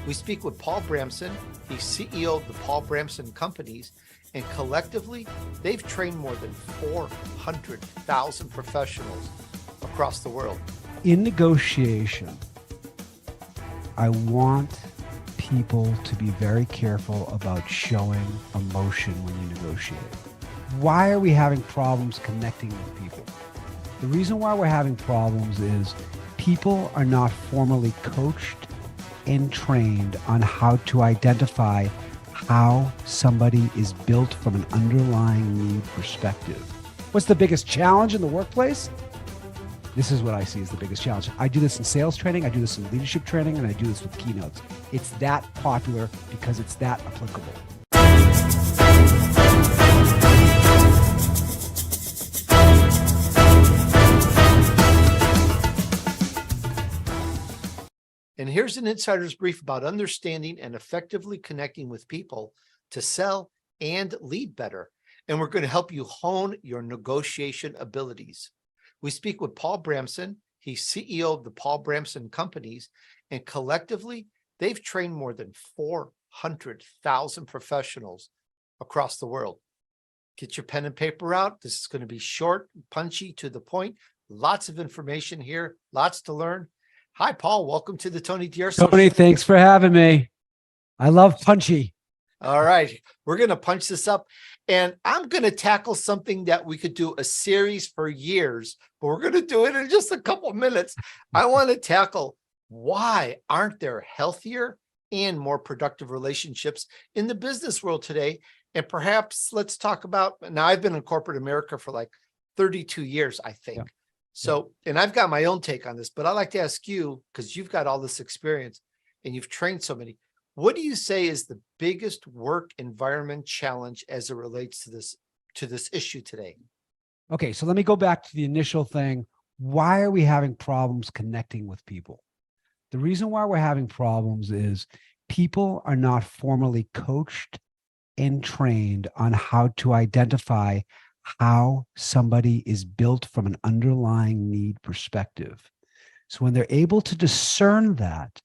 We speak with Paul Bramson. He's CEO of the Paul Bramson Companies, and collectively, they've trained more than 400,000 professionals across the world. In negotiation, I want people to be very careful about showing emotion when you negotiate. Why are we having problems connecting with people? The reason why we're having problems is people are not formally coached and trained on how to identify how somebody is built from an underlying need perspective. What's the biggest challenge in the workplace? This is what I see as the biggest challenge. I do this in sales training, I do this in leadership training, and I do this with keynotes. It's that popular because it's that applicable. And here's an insider's brief about understanding and effectively connecting with people to sell and lead better. And we're going to help you hone your negotiation abilities. We speak with Paul Bramson. He's CEO of the Paul Bramson Companies, and collectively, they've trained more than 400,000 professionals across the world. Get your pen and paper out. This is going to be short, punchy, to the point. Lots of information here, lots to learn. Hi, Paul. Welcome to the Tony Durso Show. Tony, thanks for having me. I love punchy. All right. We're going to punch this up. And I'm going to tackle something that we could do a series for years, but we're going to do it in just a couple of minutes. I want to tackle why aren't there healthier and more productive relationships in the business world today? And perhaps let's talk about, now I've been in corporate America for like 32 years, I think. Yeah. So, and I've got my own take on this, but I'd like to ask you, because you've got all this experience and you've trained so many, what do you say is the biggest work environment challenge as it relates to this issue today? Okay, so let me go back to the initial thing. Why are we having problems connecting with people? The reason why we're having problems is people are not formally coached and trained on how to identify how somebody is built from an underlying need perspective. So when they're able to discern that,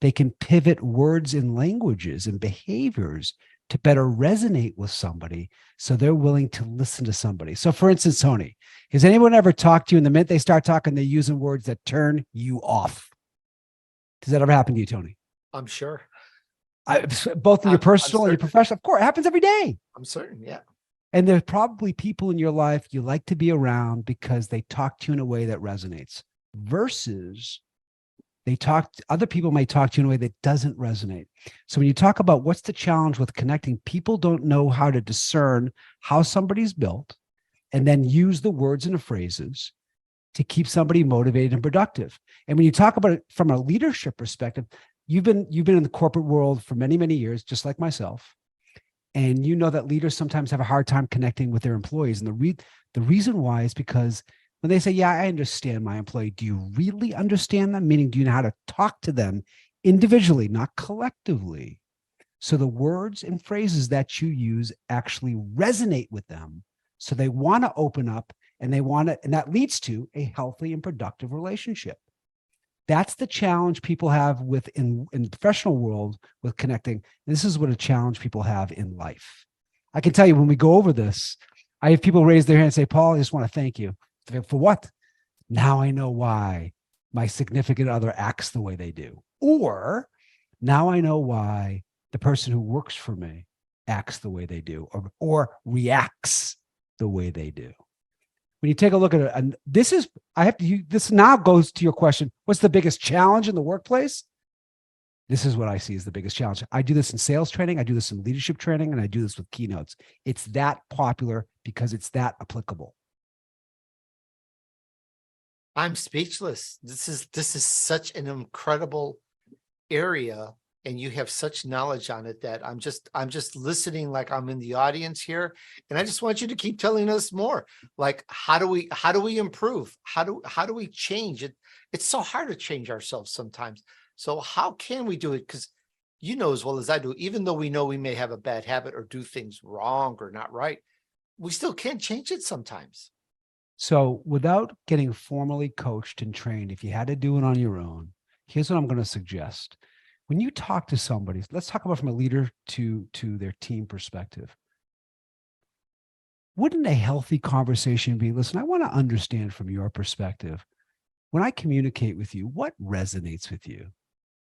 they can pivot words and languages and behaviors to better resonate with somebody, so they're willing to listen to somebody. So for instance, Tony, has anyone ever talked to you, and the minute they start talking, they're using words that turn you off? Does that ever happen to you, Tony? I'm sure. Both in your personal and your professional. Of course, it happens every day. I'm certain, yeah. And there's probably people in your life you like to be around because they talk to you in a way that resonates, versus other people may talk to you in a way that doesn't resonate. So when you talk about what's the challenge with connecting, people don't know how to discern how somebody's built and then use the words and the phrases to keep somebody motivated and productive. And when you talk about it from a leadership perspective, you've been in the corporate world for many, many years, just like myself. And you know that leaders sometimes have a hard time connecting with their employees. And the reason why is because when they say, yeah, I understand my employee, do you really understand them? Meaning, do you know how to talk to them individually, not collectively? So the words and phrases that you use actually resonate with them. So they want to open up, and and that leads to a healthy and productive relationship. That's the challenge people have in the professional world with connecting. This is what a challenge people have in life. I can tell you, when we go over this, I have people raise their hand and say, Paul, I just want to thank you. For what? Now I know why my significant other acts the way they do. Or now I know why the person who works for me acts the way they do, or reacts the way they do. When you take a look at it, and this now goes to your question, what's the biggest challenge in the workplace? This is what I see as the biggest challenge. I do this in sales training, I do this in leadership training, and I do this with keynotes. It's that popular because it's that applicable. I'm speechless. This is such an incredible area, and you have such knowledge on it that I'm just listening like I'm in the audience here, and I just want you to keep telling us more. Like, how do we improve? How do we change it? It's so hard to change ourselves sometimes. So how can we do it? Because you know as well as I do, even though we know we may have a bad habit or do things wrong or not right, we still can't change it sometimes. So without getting formally coached and trained, if you had to do it on your own, here's what I'm going to suggest. When you talk to somebody, let's talk about from a leader to their team perspective. Wouldn't a healthy conversation be, listen, I want to understand from your perspective, when I communicate with you, what resonates with you?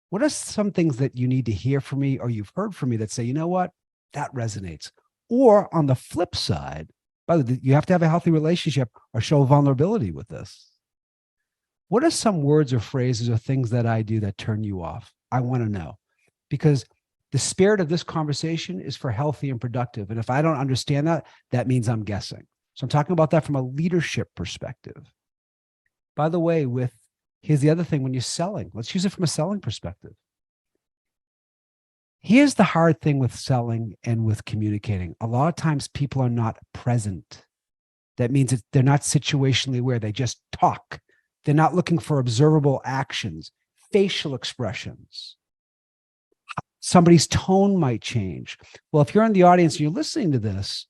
What are some things that you need to hear from me or you've heard from me that say, you know what, that resonates? Or on the flip side, by the way, you have to have a healthy relationship or show vulnerability with this. What are some words or phrases or things that I do that turn you off? I want to know, because the spirit of this conversation is for healthy and productive. And if I don't understand that, that means I'm guessing. So I'm talking about that from a leadership perspective. By the way, here's the other thing when you're selling, let's use it from a selling perspective. Here's the hard thing with selling and with communicating. A lot of times people are not present. That means they're not situationally aware. They just talk. They're not looking for observable actions, facial expressions. Somebody's tone might change. Well, if you're in the audience and you're listening to this,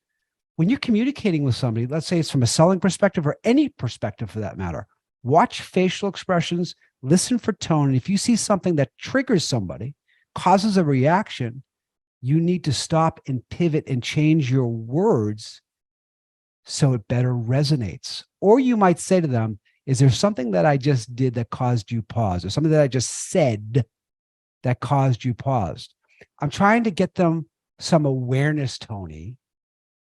when you're communicating with somebody, let's say it's from a selling perspective or any perspective for that matter, watch facial expressions, listen for tone. And if you see something that triggers somebody, causes a reaction, you need to stop and pivot and change your words so it better resonates. Or you might say to them, is there something that I just did that caused you pause, or something that I just said that caused you pause? I'm trying to get them some awareness, Tony,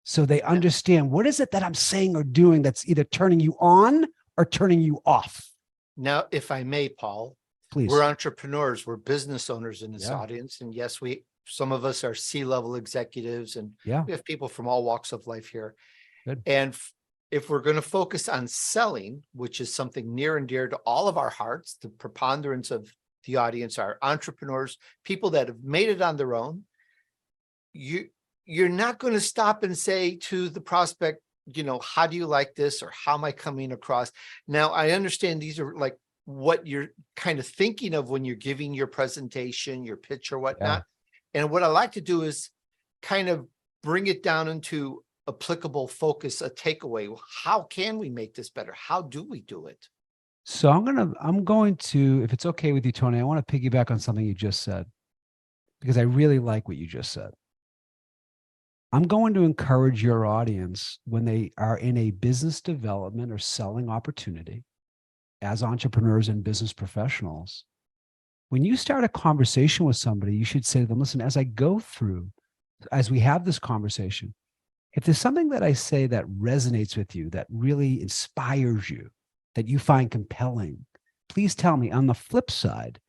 so they understand what is it that I'm saying or doing that's either turning you on or turning you off. Now, if I may, Paul, Please. We're entrepreneurs, we're business owners in this Yeah. audience. And yes, some of us are C-level executives, and Yeah. we have people from all walks of life here. Good. And if we're going to focus on selling, which is something near and dear to all of our hearts, the preponderance of the audience are entrepreneurs, people that have made it on their own. You're not going to stop and say to the prospect, how do you like this? Or how am I coming across? Now, I understand these are like what you're kind of thinking of when you're giving your presentation, your pitch or whatnot. Yeah. And what I like to do is kind of bring it down into applicable focus, a takeaway. How can we make this better? How do we do it? So I'm going to, if it's okay with you, Tony, I want to piggyback on something you just said, because I really like what you just said. I'm going to encourage your audience when they are in a business development or selling opportunity as entrepreneurs and business professionals. When you start a conversation with somebody, you should say to them, listen, as we have this conversation, if there's something that I say that resonates with you, that really inspires you, that you find compelling, please tell me. On the flip side,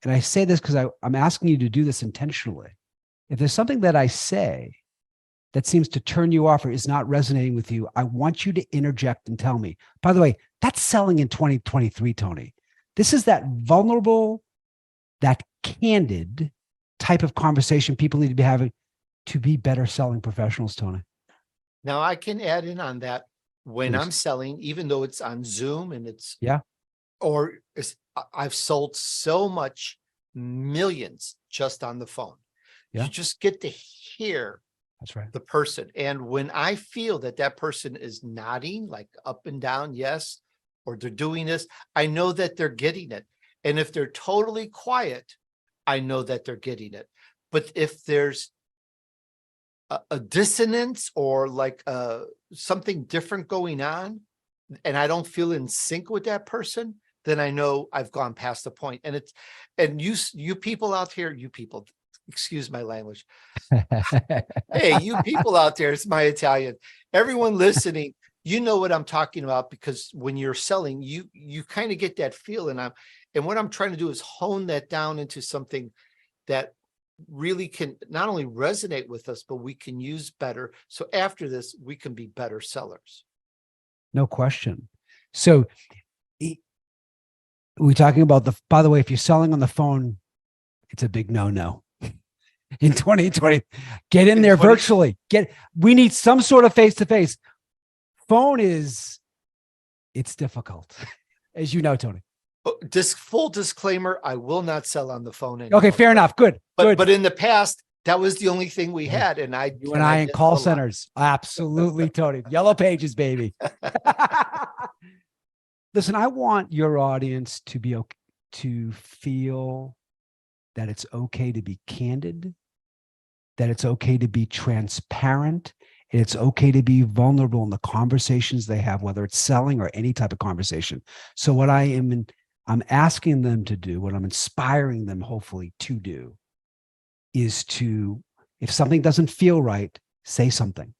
and I say this because I'm asking you to do this intentionally, if there's something that I say that seems to turn you off or is not resonating with you, I want you to interject and tell me. By the way, that's selling in 2023, Tony. This is that vulnerable, that candid type of conversation people need to be having to be better selling professionals, Tony. Now, I can add in on that when Please. I'm selling, even though it's on Zoom and I've sold so much, millions just on the phone. Yeah. You just get to hear That's right. the person. And when I feel that person is nodding like up and down, yes, or they're doing this, I know that they're getting it. And if they're totally quiet, I know that they're getting it. But if there's a dissonance or like something different going on, and I don't feel in sync with that person, then I know I've gone past the point. And you people out here, excuse my language. Hey, you people out there, it's my Italian. Everyone listening, you know what I'm talking about, because when you're selling, you kind of get that feel. And what I'm trying to do is hone that down into something that really can not only resonate with us, but we can use better. So after this, we can be better sellers. No question. So we're talking about by the way, if you're selling on the phone, it's a big no-no. In 2020, get in there virtually. We need some sort of face-to-face. Phone it's difficult, as you know, Tony. Full disclaimer, I will not sell on the phone anymore. Okay, fair enough. Good. But in the past, that was the only thing we had. And you and I in call centers. Absolutely, Tony. Yellow pages, baby. Listen, I want your audience to feel that it's okay to be candid, that it's okay to be transparent, and it's okay to be vulnerable in the conversations they have, whether it's selling or any type of conversation. So what I'm asking them to do, what I'm inspiring them hopefully to do, is to, if something doesn't feel right, say something.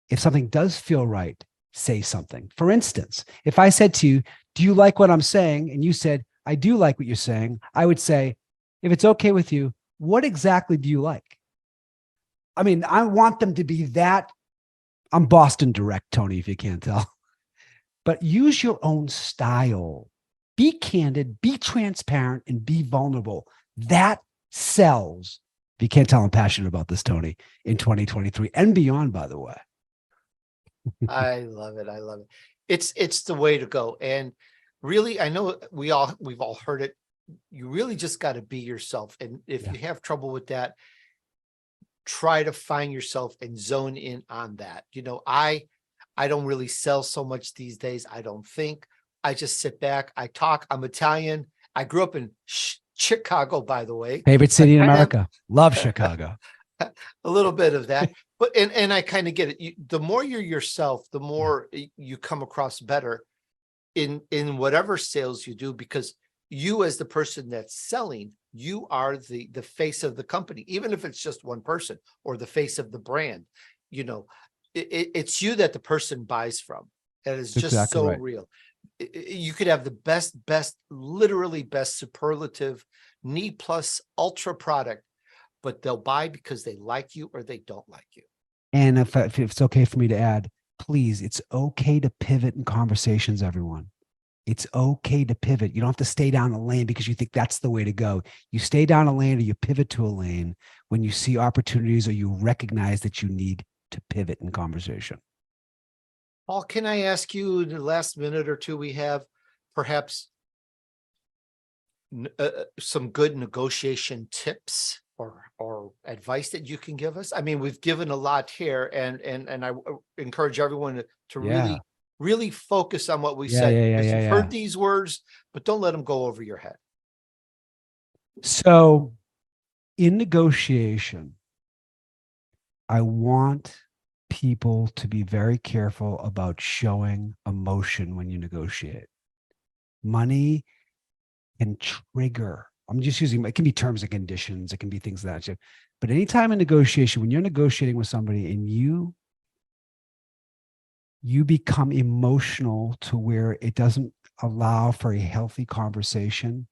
If something does feel right, say something. For instance, if I said to you, do you like what I'm saying? And you said, I do like what you're saying. I would say, if it's okay with you, what exactly do you like? I mean, I want them to be that. I'm Boston direct, Tony, if you can't tell. But use your own style. Be candid, be transparent, and be vulnerable. That sells. If you can't tell, I'm passionate about this, Tony, in 2023 and beyond, by the way. I love it. I love it. It's the way to go. And really, I know we've all heard it. You really just got to be yourself. And if you have trouble with that, try to find yourself and zone in on that. I don't really sell so much these days. I don't think. I just sit back. I talk. I'm Italian. I grew up in Chicago, by the way. Favorite city in America. Love Chicago. A little bit of that, but and I kind of get it. The more you're yourself, the more you come across better in whatever sales you do, because you, as the person that's selling, you are the face of the company, even if it's just one person, or the face of the brand. It's you that the person buys from. And it's just exactly so right. real. You could have the best, literally best superlative, need plus ultra product, but they'll buy because they like you or they don't like you. And if it's okay for me to add, please, it's okay to pivot in conversations, everyone. It's okay to pivot. You don't have to stay down a lane because you think that's the way to go. You stay down a lane or you pivot to a lane when you see opportunities or you recognize that you need to pivot in conversation. Paul, can I ask you in the last minute or two we have, perhaps some good negotiation tips or advice that you can give us? I mean, we've given a lot here, and I encourage everyone to really focus on what we said. Because you've heard these words, but don't let them go over your head. So in negotiation, I want people to be very careful about showing emotion when you negotiate. Money can trigger. I'm just using, it can be terms and conditions. It can be things of that. But anytime in negotiation, when you're negotiating with somebody and you become emotional to where it doesn't allow for a healthy conversation,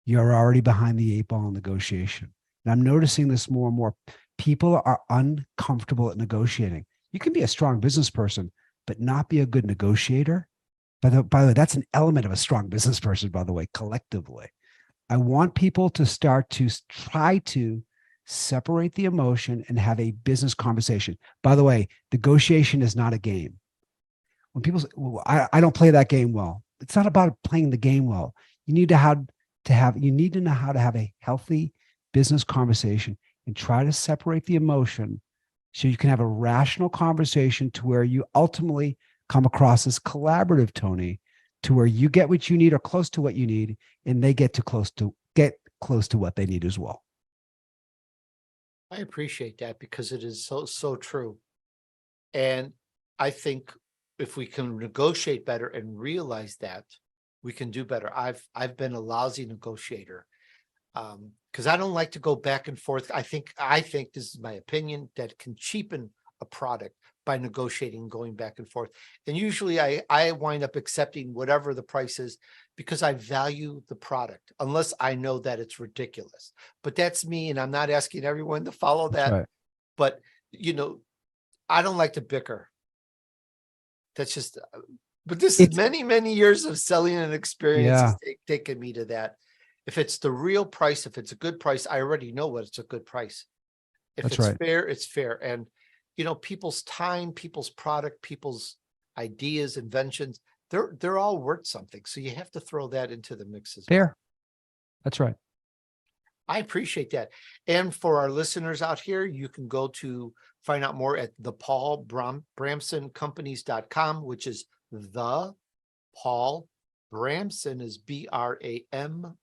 you're already behind the 8 ball in negotiation. And I'm noticing this more and more. People are uncomfortable at negotiating. You can be a strong business person, but not be a good negotiator. By the way, that's an element of a strong business person, by the way, collectively. I want people to start to try to separate the emotion and have a business conversation. By the way, negotiation is not a game. When people say, well, I don't play that game well, it's not about playing the game well. You need to know how to have a healthy business conversation and try to separate the emotion so you can have a rational conversation to where you ultimately come across as collaborative, Tony, to where you get what you need or close to what you need, and they get close to what they need as well. I appreciate that, because it is so true. And I think if we can negotiate better and realize that, we can do better. I've been a lousy negotiator, because I don't like to go back and forth. I think this is my opinion, that can cheapen a product by negotiating and going back and forth. And usually I wind up accepting whatever the price is because I value the product, unless I know that it's ridiculous. But that's me, and I'm not asking everyone to follow that. Right. But I don't like to bicker. That's just, but this is many years of selling and experience has taken me to that. If it's the real price, if it's a good price, I already know what it's a good price. If it's fair, it's fair. And, people's time, people's product, people's ideas, inventions, they're all worth something. So you have to throw that into the mix as well. Fair. That's right. I appreciate that. And for our listeners out here, you can go to find out more at the Paul Bramson Companies.com, which is the Paul Bramson is Bramson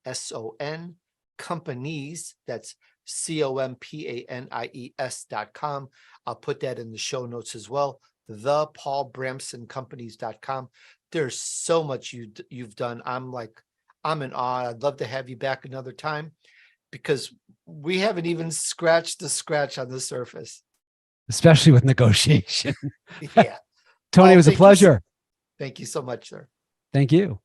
companies. That's companies.com. I'll put that in the show notes as well. thepaulbramsoncompanies.com. There's so much you've done. I'm in awe. I'd love to have you back another time, because we haven't even scratched the scratch on the surface. Especially with negotiation. Yeah. Tony, Oh, it was a pleasure. Thank you so much, sir. Thank you.